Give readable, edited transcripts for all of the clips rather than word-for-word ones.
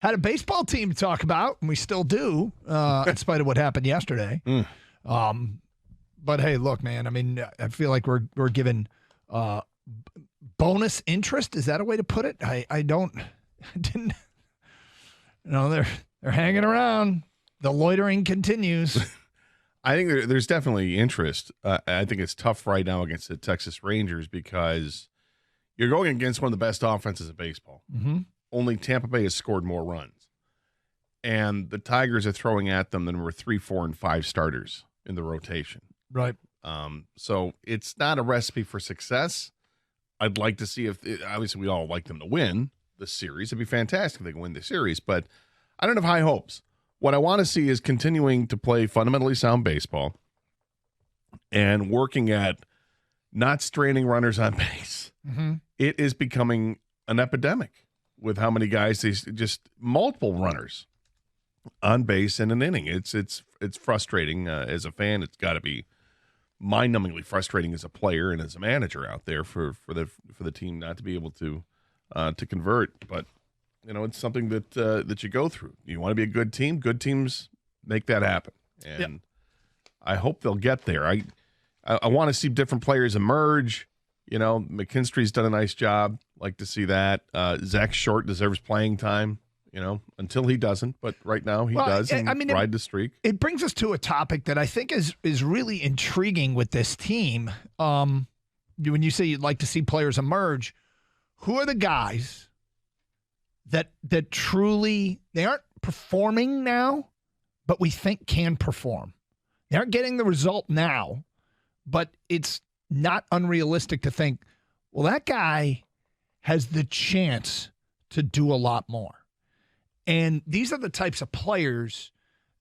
Had a baseball team to talk about, and we still do, in spite of what happened yesterday. But hey, look, man. I mean, I feel like we're given bonus interest. Is that a way to put it? I didn't. They're hanging around. The loitering continues. I think there's definitely interest. I think it's tough right now against the Texas Rangers because you're going against one of the best offenses in baseball. Mm-hmm. Only Tampa Bay has scored more runs. And the Tigers are throwing at them the number 3, 4, and 5 starters in the rotation. Right. So it's not a recipe for success. I'd like to see obviously we all like them to win the series. It'd be fantastic if they can win the series, but I don't have high hopes. What I want to see is continuing to play fundamentally sound baseball and working at not straining runners on base. Mm-hmm. It is becoming an epidemic with how many guys, just multiple runners on base in an inning. It's frustrating as a fan. It's got to be mind-numbingly frustrating as a player and as a manager out there for the team not to be able to convert. But it's something that you go through. You want to be a good team. Good teams make that happen, and yep. I hope they'll get there. I want to see different players emerge. McKinstry's done a nice job. Like to see that. Zach Short deserves playing time. Until he doesn't, but right now he does. And ride the streak. It brings us to a topic that I think is really intriguing with this team. When you say you'd like to see players emerge, who are the guys that truly they aren't performing now, but we think can perform? They aren't getting the result now, but it's not unrealistic to think, well, that guy has the chance to do a lot more. And these are the types of players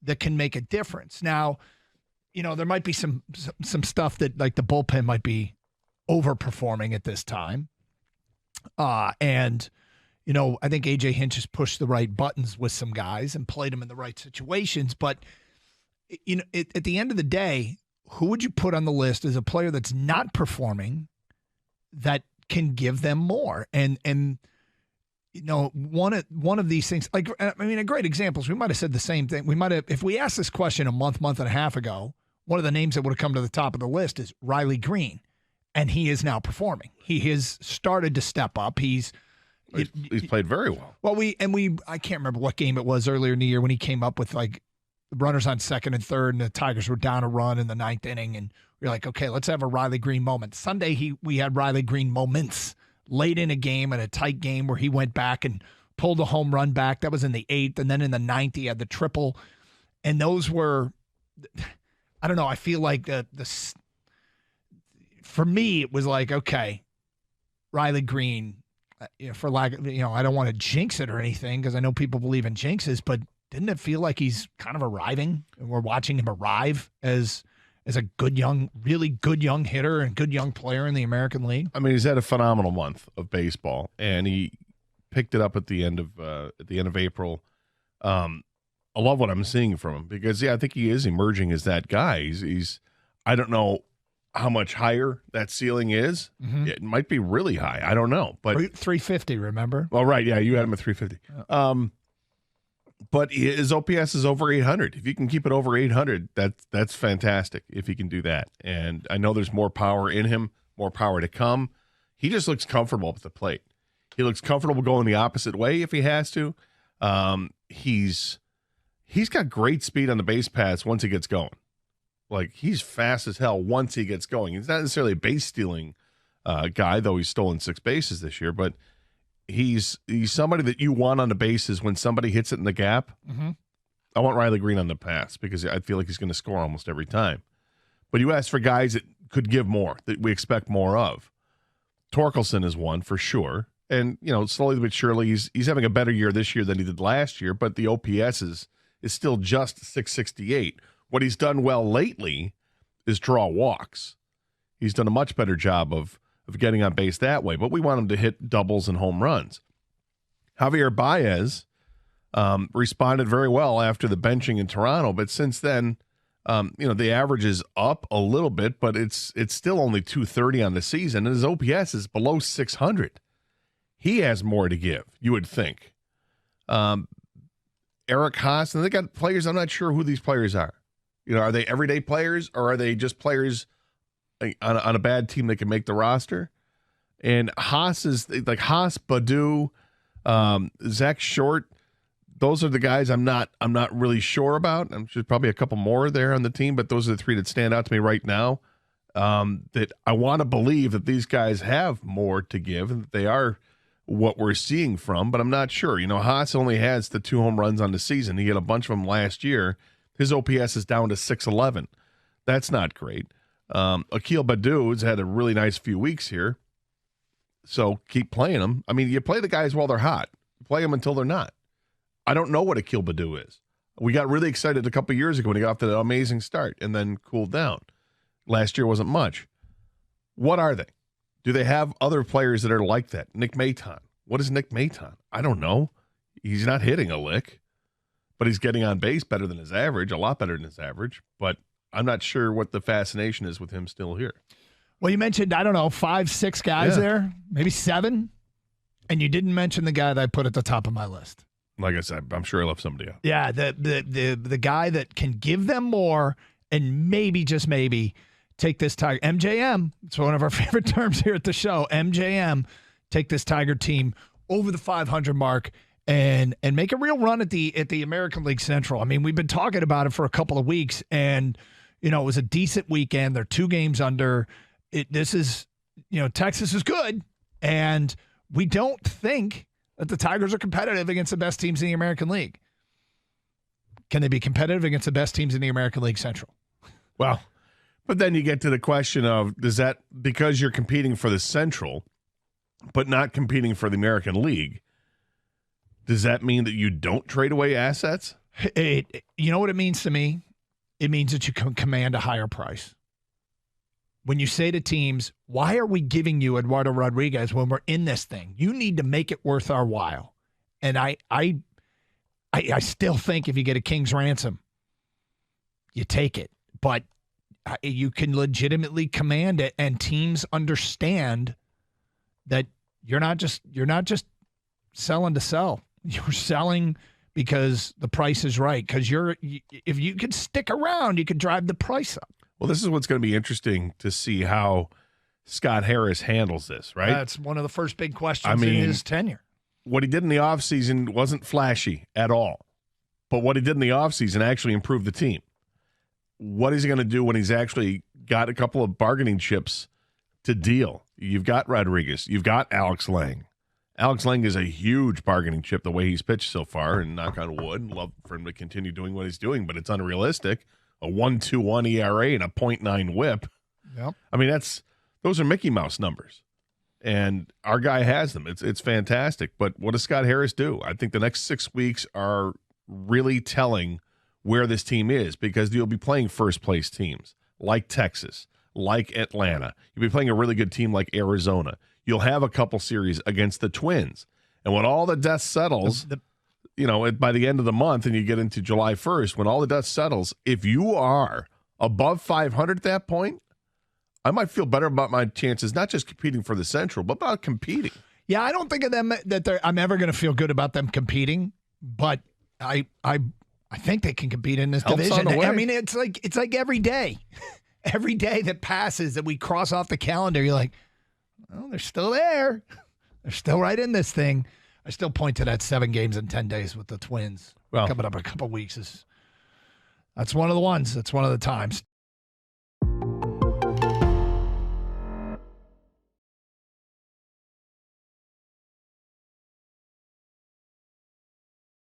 that can make a difference. Now, there might be some stuff that like the bullpen might be overperforming at this time. And I think A.J. Hinch has pushed the right buttons with some guys and played them in the right situations. But, at the end of the day, who would you put on the list as a player that's not performing that can give them more? And one of these things, a great example is we might have said the same thing. We might have, if we asked this question a month and a half ago, one of the names that would have come to the top of the list is Riley Green, and he is now performing. He has started to step up. He's played very well. Well, I can't remember what game it was earlier in the year when he came up with like runners on second and third, and the Tigers were down a run in the 9th inning, and we were like, okay, let's have a Riley Green moment. Sunday, we had Riley Green moments late in a game, in a tight game, where he went back and pulled a home run back. That was in the 8th, and then in the 9th, he had the triple. And those were, I don't know, I feel like for me, it was like, okay, Riley Green, for lack of, I don't want to jinx it or anything because I know people believe in jinxes, but didn't it feel like he's kind of arriving, and we're watching him arrive as a really good young hitter and good young player in the American League? I mean, he's had a phenomenal month of baseball, and he picked it up at the end of April. I love what I'm seeing from him because, I think he is emerging as that guy. He's I don't know how much higher that ceiling is. Mm-hmm. It might be really high. I don't know, but 350. Remember? Well, right, yeah, you had him at 350. Yeah. But his OPS is over 800. If you can keep it over 800, that's fantastic if he can do that. And I know there's more power in him, more power to come. He just looks comfortable at the plate. He looks comfortable going the opposite way if he has to. He's got great speed on the base paths once he gets going. Like, he's fast as hell once he gets going. He's not necessarily a base stealing guy, though he's stolen 6 bases this year, but he's somebody that you want on the bases when somebody hits it in the gap. Mm-hmm. I want Riley Green on the pass because I feel like he's going to score almost every time. But you ask for guys that could give more, that we expect more of. Torkelson is one for sure. And, slowly but surely, he's having a better year this year than he did last year, but the OPS is still just 668. What he's done well lately is draw walks. He's done a much better job of getting on base that way, but we want him to hit doubles and home runs. Javier Baez responded very well after the benching in Toronto, but since then, the average is up a little bit, but it's still only 230 on the season, and his OPS is below 600. He has more to give, you would think. Eric Haas, and they got players. I'm not sure who these players are. Are they everyday players or are they just players on a bad team that can make the roster? And Haas is like Haas, Badu, Zach Short. Those are the guys I'm not really sure about. There's probably a couple more there on the team, but those are the three that stand out to me right now. That I want to believe that these guys have more to give and that they are what we're seeing from, but I'm not sure. Haas only has the 2 home runs on the season. He had a bunch of them last year. His OPS is down to 611. That's not great. Akil Badu has had a really nice few weeks here. So keep playing them. I mean, you play the guys while they're hot. Play them until they're not. I don't know what Akil Badu is. We got really excited a couple years ago when he got off to that amazing start and then cooled down. Last year wasn't much. What are they? Do they have other players that are like that? Nick Maton. What is Nick Maton? I don't know. He's not hitting a lick, but he's getting on base better than his average, a lot better than his average. But I'm not sure what the fascination is with him still here. Well, you mentioned, 5, 6 guys there, maybe 7, and you didn't mention the guy that I put at the top of my list. Like I said, I'm sure I left somebody out. Yeah, the guy that can give them more and maybe, just maybe, take this Tiger. MJM, it's one of our favorite terms here at the show. MJM, take this Tiger team over the 500 mark and make a real run at the American League Central. I mean, we've been talking about it for a couple of weeks, and, it was a decent weekend. They're 2 games under. This is, Texas is good, and we don't think that the Tigers are competitive against the best teams in the American League. Can they be competitive against the best teams in the American League Central? Well, but then you get to the question of, does that, because you're competing for the Central, but not competing for the American League, does that mean that you don't trade away assets? You know what it means to me? It means that you can command a higher price. When you say to teams, why are we giving you Eduardo Rodriguez when we're in this thing? You need to make it worth our while. And I still think if you get a king's ransom, you take it. But you can legitimately command it, and teams understand that you're not just selling to sell. You're selling because the price is right. Because if you could stick around, you could drive the price up. Well, this is what's going to be interesting to see how Scott Harris handles this, right? That's one of the first big questions in his tenure. What he did in the offseason wasn't flashy at all. But what he did in the offseason actually improved the team. What is he going to do when he's actually got a couple of bargaining chips to deal? You've got Rodriguez. You've got Alex Lang. Alex Lang is a huge bargaining chip the way he's pitched so far, and knock on wood, and love for him to continue doing what he's doing, but it's unrealistic. A 1.21 ERA and a 0.9 whip. Yep. I mean, those are Mickey Mouse numbers, and our guy has them. It's fantastic. But what does Scott Harris do? I think the next 6 weeks are really telling where this team is, because you'll be playing first-place teams like Texas, like Atlanta. You'll be playing a really good team like Arizona. You'll have a couple series against the Twins. And when all the dust settles, by the end of the month and you get into July 1st, when all the dust settles, if you are above 500 at that point, I might feel better about my chances, not just competing for the Central, but about competing. Yeah, I don't think of them I'm ever going to feel good about them competing, but I think they can compete in this division. I mean, it's like every day. Every day that passes that we cross off the calendar, you're like, well, they're still there. They're still right in this thing. I still point to that 7 games in 10 days with the Twins coming up in a couple weeks. That's one of the ones. That's one of the times.